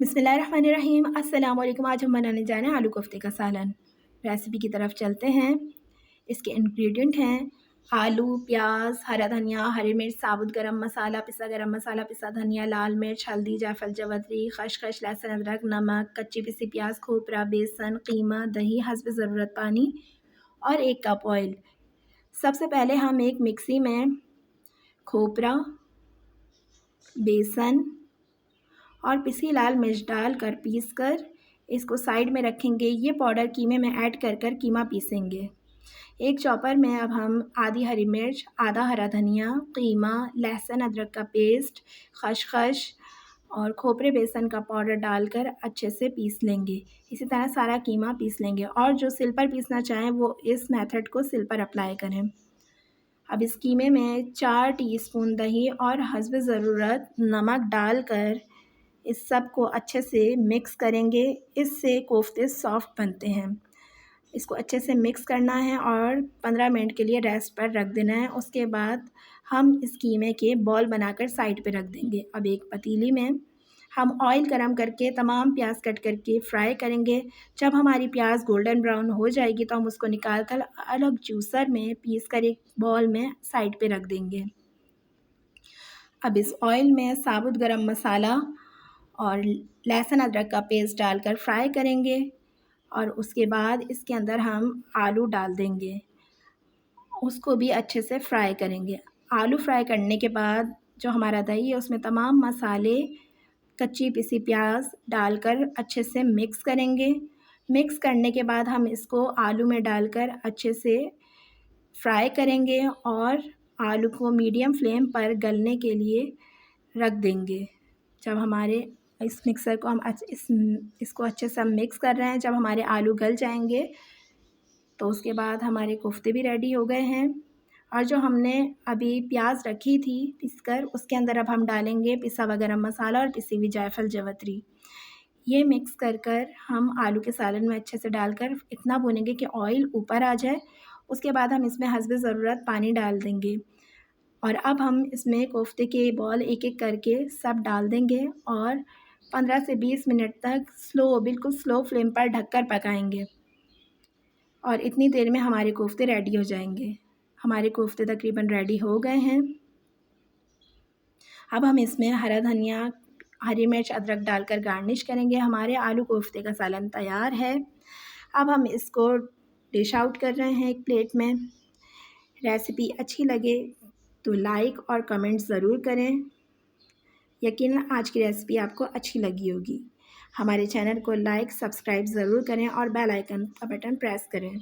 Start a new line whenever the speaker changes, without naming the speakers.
बिस्मिल्लाहिर्रहमानिर्रहीम। अस्सलाम वालेकुम। आज हम बनाने जा रहे हैं आलू कोफ्ते का सालन। रेसिपी की तरफ चलते हैं। इसके इंग्रेडिएंट हैं आलू, प्याज, हरा धनिया, हरी मिर्च, साबुत गरम मसाला, पिसा धनिया, लाल मिर्च, हल्दी, जायफल, जवतरी, खसखस, लहसुन, अदरक, नमक, कच्ची पिसी प्याज, खोपरा, बेसन, कीमा, दही, हस्ब ज़रूरत पानी और 1 कप ऑयल। सबसे पहले हम एक मिक्सी में खोपरा, बेसन और पिसी लाल मिर्च डालकर पीसकर इसको साइड में रखेंगे। ये पाउडर कीमे में ऐड कर कर कीमा पीसेंगे। एक चॉपर में अब हम आधी हरी मिर्च, आधा हरा धनिया, कीमा, लहसुन अदरक का पेस्ट, खसखस और खोपरे बेसन का पाउडर डालकर अच्छे से पीस लेंगे। इसी तरह सारा कीमा पीस लेंगे और जो सिल पर पीसना चाहें वो इस मेथड को सिल पर अप्लाई करें। अब इस कीमे में 4 टीस्पून दही और हस्ब ज़रूरत नमक डालकर इस सब को अच्छे से मिक्स करेंगे। इससे कोफ्ते सॉफ्ट बनते हैं। इसको अच्छे से मिक्स करना है और 15 मिनट के लिए रेस्ट पर रख देना है। उसके बाद हम इस कीमे के बॉल बनाकर साइड पे रख देंगे। अब एक पतीली में हम ऑयल गरम करके तमाम प्याज कट करके फ्राई करेंगे। जब हमारी प्याज गोल्डन ब्राउन हो जाएगी तो हम उसको निकाल कर अलग जूसर में पीस कर एक बॉल में साइड पे रख देंगे। अब इस ऑयल में साबुत गरम मसाला और लहसुन अदरक का पेस्ट डालकर फ्राई करेंगे और उसके बाद इसके अंदर हम आलू डाल देंगे। उसको भी अच्छे से फ्राई करेंगे। आलू फ्राई करने के बाद जो हमारा दही है उसमें तमाम मसाले, कच्ची पिसी प्याज डालकर अच्छे से मिक्स करेंगे। मिक्स करने के बाद हम इसको आलू में डालकर अच्छे से फ्राई करेंगे और आलू को मीडियम फ्लेम पर गलने के लिए रख देंगे। जब हमारे इस मिक्सर को हम इसको अच्छे से हम मिक्स कर रहे हैं। जब हमारे आलू गल जाएंगे तो उसके बाद हमारे कोफ्ते भी रेडी हो गए हैं। और जो हमने अभी प्याज रखी थी पीसकर उसके अंदर अब हम डालेंगे पिसा हुआ गरम मसाला और पिसी हुई जायफल जवतरी। ये मिक्स कर कर हम आलू के सालन में अच्छे से डालकर इतना भूनेंगे कि ऑयल ऊपर आ जाए। उसके बाद हम इसमें हस्ब ज़रूरत पानी डाल देंगे और अब हम इसमें कोफ्ते के बॉल एक एक करके सब डाल देंगे और 15 से 20 मिनट तक बिल्कुल स्लो फ्लेम पर ढककर पकाएंगे और इतनी देर में हमारे कोफ्ते रेडी हो जाएंगे। हमारे कोफ्ते तकरीबन रेडी हो गए हैं। अब हम इसमें हरा धनिया, हरी मिर्च, अदरक डालकर गार्निश करेंगे। हमारे आलू कोफ्ते का सालन तैयार है। अब हम इसको डिश आउट कर रहे हैं एक प्लेट में। रेसिपी अच्छी लगे तो लाइक और कमेंट ज़रूर करें। यकीनन आज की रेसिपी आपको अच्छी लगी होगी। हमारे चैनल को लाइक, सब्सक्राइब ज़रूर करें और बेल आइकन का बटन प्रेस करें।